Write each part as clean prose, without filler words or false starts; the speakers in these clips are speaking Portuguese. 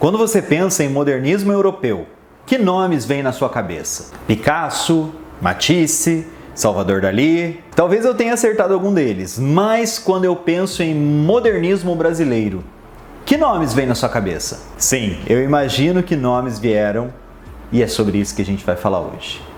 Quando você pensa em modernismo europeu, que nomes vêm na sua cabeça? Picasso, Matisse, Salvador Dalí? Talvez eu tenha acertado algum deles, mas quando eu penso em modernismo brasileiro, que nomes vêm na sua cabeça? Sim, eu imagino que nomes vieram e é sobre isso que a gente vai falar hoje.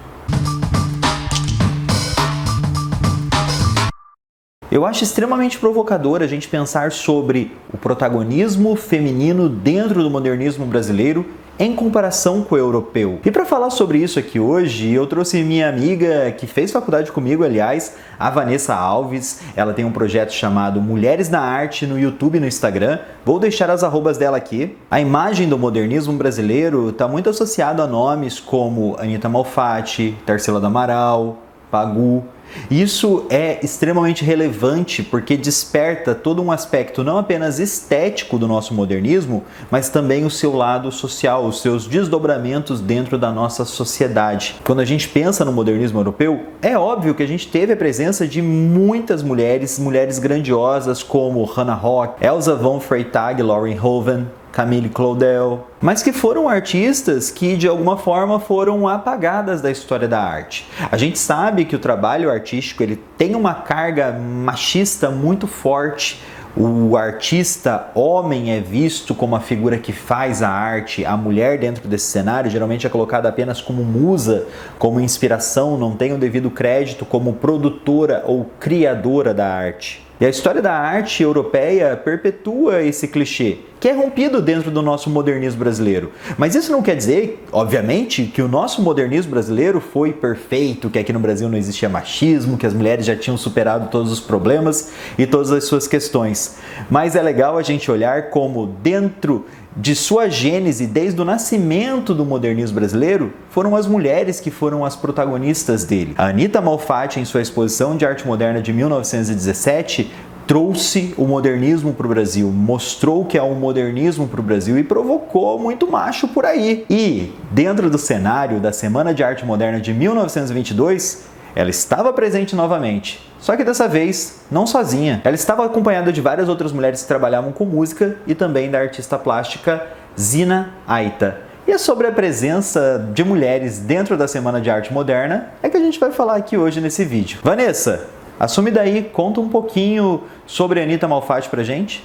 Eu acho extremamente provocador a gente pensar sobre o protagonismo feminino dentro do modernismo brasileiro em comparação com o europeu. E para falar sobre isso aqui hoje, eu trouxe minha amiga que fez faculdade comigo, aliás, a Vanessa Alves. Ela tem um projeto chamado Mulheres na Arte no YouTube e no Instagram. Vou deixar as arrobas dela aqui. A imagem do modernismo brasileiro está muito associada a nomes como Anita Malfatti, Tarsila do Amaral, Pagu. Isso é extremamente relevante porque desperta todo um aspecto não apenas estético do nosso modernismo, mas também o seu lado social, os seus desdobramentos dentro da nossa sociedade. Quando a gente pensa no modernismo europeu, é óbvio que a gente teve a presença de muitas mulheres grandiosas como Hannah Höch, Elsa von Freytag, Lauren Hoven, Camille Claudel, mas que foram artistas que de alguma forma foram apagadas da história da arte. A gente sabe que o trabalho artístico ele tem uma carga machista muito forte. O artista homem é visto como a figura que faz a arte, a mulher dentro desse cenário geralmente é colocada apenas como musa, como inspiração, não tem o devido crédito como produtora ou criadora da arte. E a história da arte europeia perpetua esse clichê, que é rompido dentro do nosso modernismo brasileiro. Mas isso não quer dizer, obviamente, que o nosso modernismo brasileiro foi perfeito, que aqui no Brasil não existia machismo, que as mulheres já tinham superado todos os problemas e todas as suas questões. Mas é legal a gente olhar como dentro de sua gênese, desde o nascimento do modernismo brasileiro, foram as mulheres que foram as protagonistas dele. A Anita Malfatti, em sua exposição de arte moderna de 1917, trouxe o modernismo para o Brasil, mostrou que é um modernismo para o Brasil e provocou muito macho por aí. E, dentro do cenário da Semana de Arte Moderna de 1922, ela estava presente novamente, só que dessa vez não sozinha. Ela estava acompanhada de várias outras mulheres que trabalhavam com música e também da artista plástica Zina Aita. E é sobre a presença de mulheres dentro da Semana de Arte Moderna é que a gente vai falar aqui hoje nesse vídeo. Vanessa, assume daí, conta um pouquinho sobre a Anita Malfatti pra gente.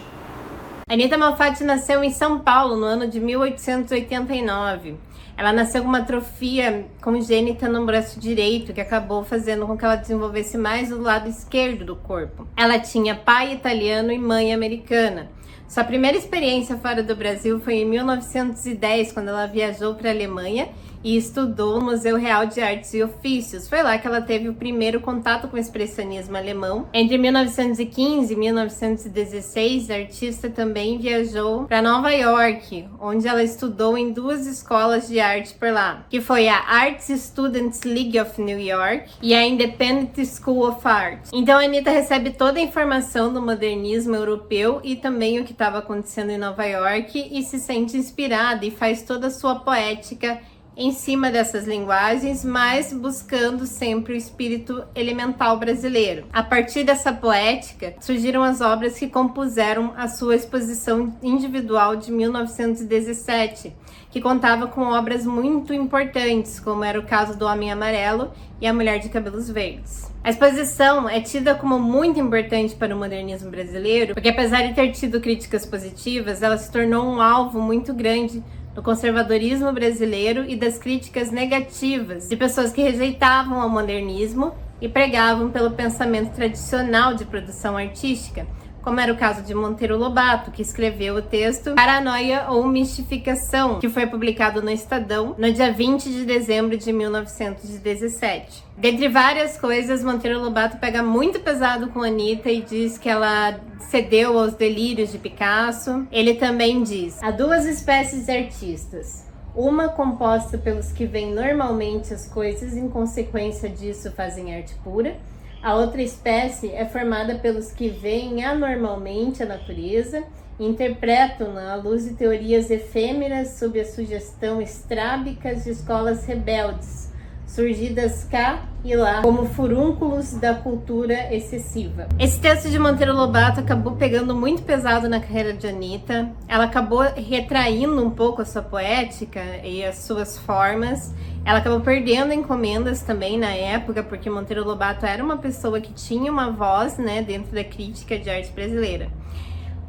Anita Malfatti nasceu em São Paulo no ano de 1889. Ela nasceu com uma atrofia congênita no braço direito, que acabou fazendo com que ela desenvolvesse mais o lado esquerdo do corpo. Ela tinha pai italiano e mãe americana. Sua primeira experiência fora do Brasil foi em 1910, quando ela viajou para a Alemanha e estudou no Museu Real de Artes e Ofícios. Foi lá que ela teve o primeiro contato com o expressionismo alemão. Entre 1915 e 1916, a artista também viajou para Nova York, onde ela estudou em duas escolas de arte por lá, que foi a Arts Students League of New York e a Independent School of Art. Então a Anita recebe toda a informação do modernismo europeu e também o que estava acontecendo em Nova York e se sente inspirada e faz toda a sua poética em cima dessas linguagens, mas buscando sempre o espírito elemental brasileiro. A partir dessa poética, surgiram as obras que compuseram a sua exposição individual de 1917, que contava com obras muito importantes, como era o caso do Homem Amarelo e a Mulher de Cabelos Verdes. A exposição é tida como muito importante para o modernismo brasileiro, porque apesar de ter tido críticas positivas, ela se tornou um alvo muito grande do conservadorismo brasileiro e das críticas negativas de pessoas que rejeitavam o modernismo e pregavam pelo pensamento tradicional de produção artística, como era o caso de Monteiro Lobato, que escreveu o texto Paranoia ou Mistificação, que foi publicado no Estadão no dia 20 de dezembro de 1917. Dentre várias coisas, Monteiro Lobato pega muito pesado com Anita e diz que ela cedeu aos delírios de Picasso. Ele também diz: há duas espécies de artistas. Uma composta pelos que veem normalmente as coisas e em consequência disso fazem arte pura. A outra espécie é formada pelos que veem anormalmente a natureza e interpretam-na à luz de teorias efêmeras sob a sugestão estrábicas de escolas rebeldes, surgidas cá e lá, como furúnculos da cultura excessiva. Esse texto de Monteiro Lobato acabou pegando muito pesado na carreira de Anitta. Ela acabou retraindo um pouco a sua poética e as suas formas. Ela acabou perdendo encomendas também na época, porque Monteiro Lobato era uma pessoa que tinha uma voz, né, dentro da crítica de arte brasileira.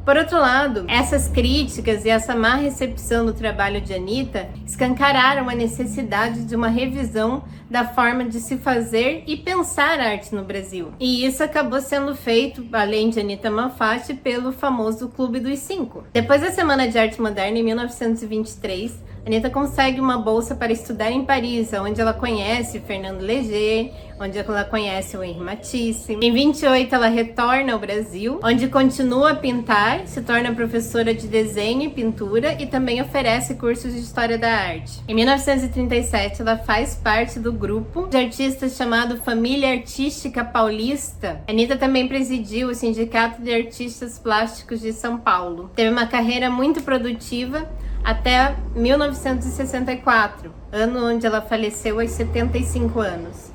Por outro lado, essas críticas e essa má recepção do trabalho de Anitta escancararam a necessidade de uma revisão da forma de se fazer e pensar arte no Brasil. E isso acabou sendo feito, além de Anitta Malfatti, pelo famoso Clube dos Cinco. Depois da Semana de Arte Moderna, em 1923, Anitta consegue uma bolsa para estudar em Paris, onde ela conhece Fernando Léger, onde ela conhece o Henri Matisse. Em 28, ela retorna ao Brasil, onde continua a pintar, se torna professora de desenho e pintura e também oferece cursos de História da Arte. Em 1937, ela faz parte do grupo de artistas chamado Família Artística Paulista. Anitta também presidiu o Sindicato de Artistas Plásticos de São Paulo. Teve uma carreira muito produtiva até 1964, ano onde ela faleceu aos 75 anos.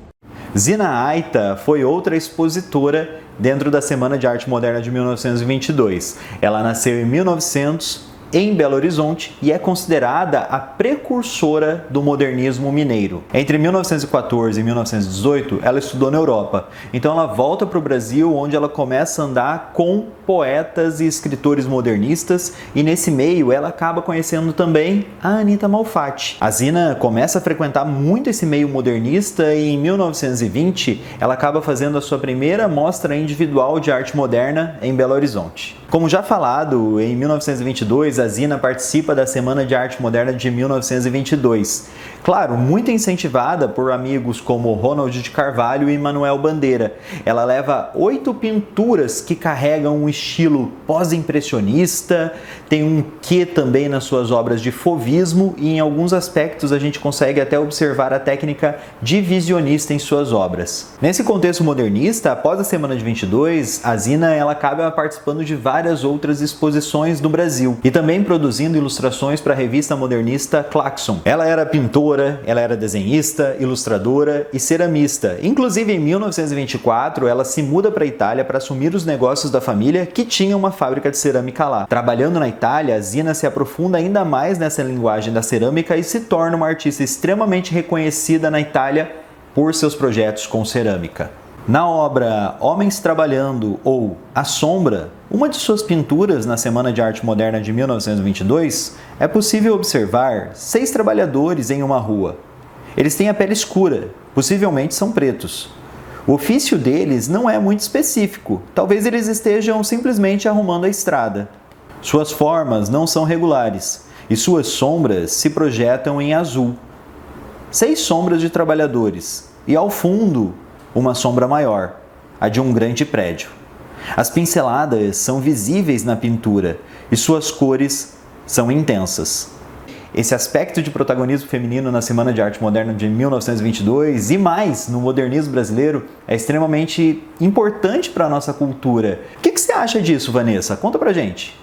Zina Aita foi outra expositora dentro da Semana de Arte Moderna de 1922. Ela nasceu em 1900 em Belo Horizonte e é considerada a precursora do modernismo mineiro. Entre 1914 e 1918, ela estudou na Europa. Então ela volta para o Brasil, onde ela começa a andar com poetas e escritores modernistas, e nesse meio ela acaba conhecendo também a Anitta Malfatti. A Zina começa a frequentar muito esse meio modernista e em 1920 ela acaba fazendo a sua primeira mostra individual de arte moderna em Belo Horizonte. Como já falado, em 1922 a Zina participa da Semana de Arte Moderna de 1922. Claro, muito incentivada por amigos como Ronald de Carvalho e Manuel Bandeira. Ela leva 8 pinturas que carregam um estilo pós-impressionista, tem um quê também nas suas obras de fauvismo e em alguns aspectos a gente consegue até observar a técnica divisionista em suas obras. Nesse contexto modernista, após a Semana de 22, a Zina ela acaba participando de várias outras exposições no Brasil e também produzindo ilustrações para a revista modernista Claxon. Ela era pintora, ela era desenhista, ilustradora e ceramista. Inclusive, em 1924, ela se muda para a Itália para assumir os negócios da família, que tinha uma fábrica de cerâmica lá. Trabalhando na Itália, a Zina se aprofunda ainda mais nessa linguagem da cerâmica e se torna uma artista extremamente reconhecida na Itália por seus projetos com cerâmica. Na obra Homens Trabalhando ou A Sombra, uma de suas pinturas na Semana de Arte Moderna de 1922, é possível observar 6 trabalhadores em uma rua. Eles têm a pele escura, possivelmente são pretos. O ofício deles não é muito específico, talvez eles estejam simplesmente arrumando a estrada. Suas formas não são regulares e suas sombras se projetam em azul. 6 sombras de trabalhadores e ao fundo uma sombra maior, a de um grande prédio. As pinceladas são visíveis na pintura e suas cores são intensas. Esse aspecto de protagonismo feminino na Semana de Arte Moderna de 1922 e mais no modernismo brasileiro é extremamente importante para a nossa cultura. O que você acha disso, Vanessa? Conta pra gente.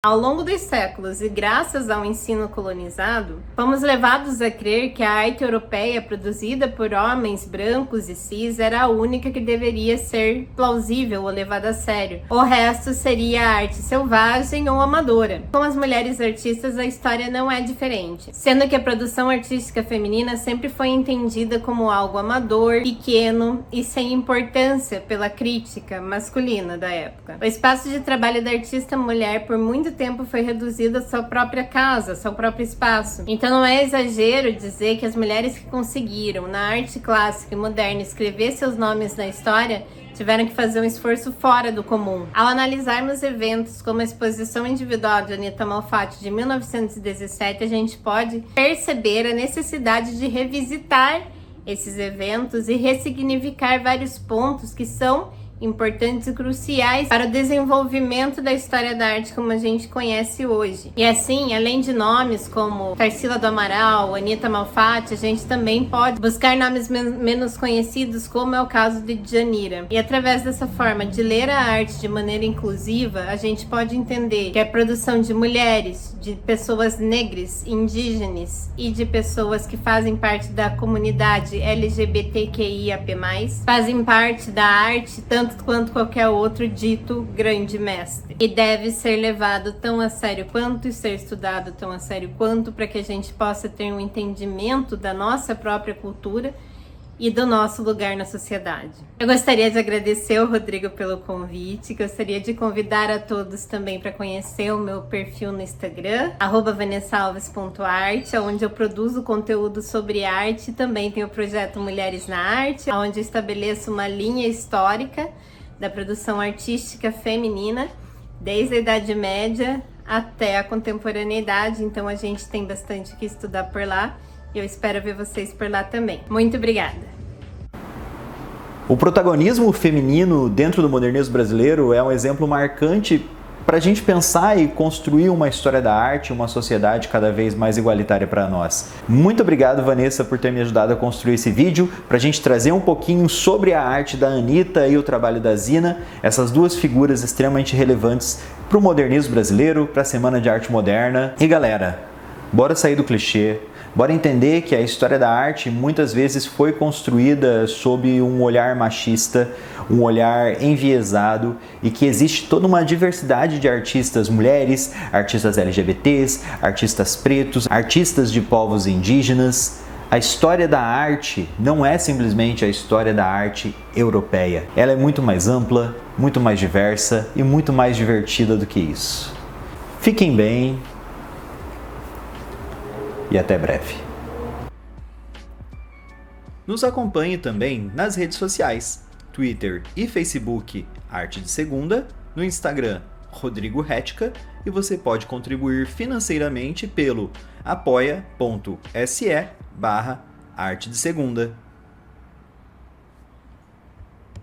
Ao longo dos séculos e graças ao ensino colonizado, fomos levados a crer que a arte europeia produzida por homens brancos e cis era a única que deveria ser plausível ou levada a sério. O resto seria arte selvagem ou amadora. Com as mulheres artistas, a história não é diferente, sendo que a produção artística feminina sempre foi entendida como algo amador, pequeno e sem importância pela crítica masculina da época. O espaço de trabalho da artista mulher por muito tempo foi reduzido à sua própria casa, seu próprio espaço. Então não é exagero dizer que as mulheres que conseguiram, na arte clássica e moderna, escrever seus nomes na história, tiveram que fazer um esforço fora do comum. Ao analisarmos eventos como a exposição individual de Anitta Malfatti de 1917, a gente pode perceber a necessidade de revisitar esses eventos e ressignificar vários pontos que são importantes e cruciais para o desenvolvimento da história da arte como a gente conhece hoje. E assim, além de nomes como Tarsila do Amaral, Anita Malfatti, a gente também pode buscar nomes menos conhecidos, como é o caso de Djanira. E através dessa forma de ler a arte de maneira inclusiva, a gente pode entender que a produção de mulheres, de pessoas negras, indígenas e de pessoas que fazem parte da comunidade LGBTQIAP+, fazem parte da arte tanto quanto qualquer outro dito grande mestre. E deve ser levado tão a sério quanto e ser estudado tão a sério quanto, para que a gente possa ter um entendimento da nossa própria cultura e do nosso lugar na sociedade. Eu gostaria de agradecer ao Rodrigo pelo convite, gostaria de convidar a todos também para conhecer o meu perfil no Instagram, @vanessaalves.art, onde eu produzo conteúdo sobre arte, também tem o projeto Mulheres na Arte, onde eu estabeleço uma linha histórica da produção artística feminina, desde a Idade Média até a contemporaneidade, então a gente tem bastante que estudar por lá. Eu espero ver vocês por lá também. Muito obrigada! O protagonismo feminino dentro do modernismo brasileiro é um exemplo marcante para a gente pensar e construir uma história da arte, uma sociedade cada vez mais igualitária para nós. Muito obrigado, Vanessa, por ter me ajudado a construir esse vídeo, para a gente trazer um pouquinho sobre a arte da Anita e o trabalho da Zina, essas duas figuras extremamente relevantes para o modernismo brasileiro, para a Semana de Arte Moderna. E galera, bora sair do clichê. Bora entender que a história da arte muitas vezes foi construída sob um olhar machista, um olhar enviesado, e que existe toda uma diversidade de artistas mulheres, artistas LGBTs, artistas pretos, artistas de povos indígenas. A história da arte não é simplesmente a história da arte europeia. Ela é muito mais ampla, muito mais diversa e muito mais divertida do que isso. Fiquem bem. E até breve. Nos acompanhe também nas redes sociais, Twitter e Facebook Arte de Segunda, no Instagram Rodrigo Hetka, e você pode contribuir financeiramente pelo apoia.se/Arte de Segunda.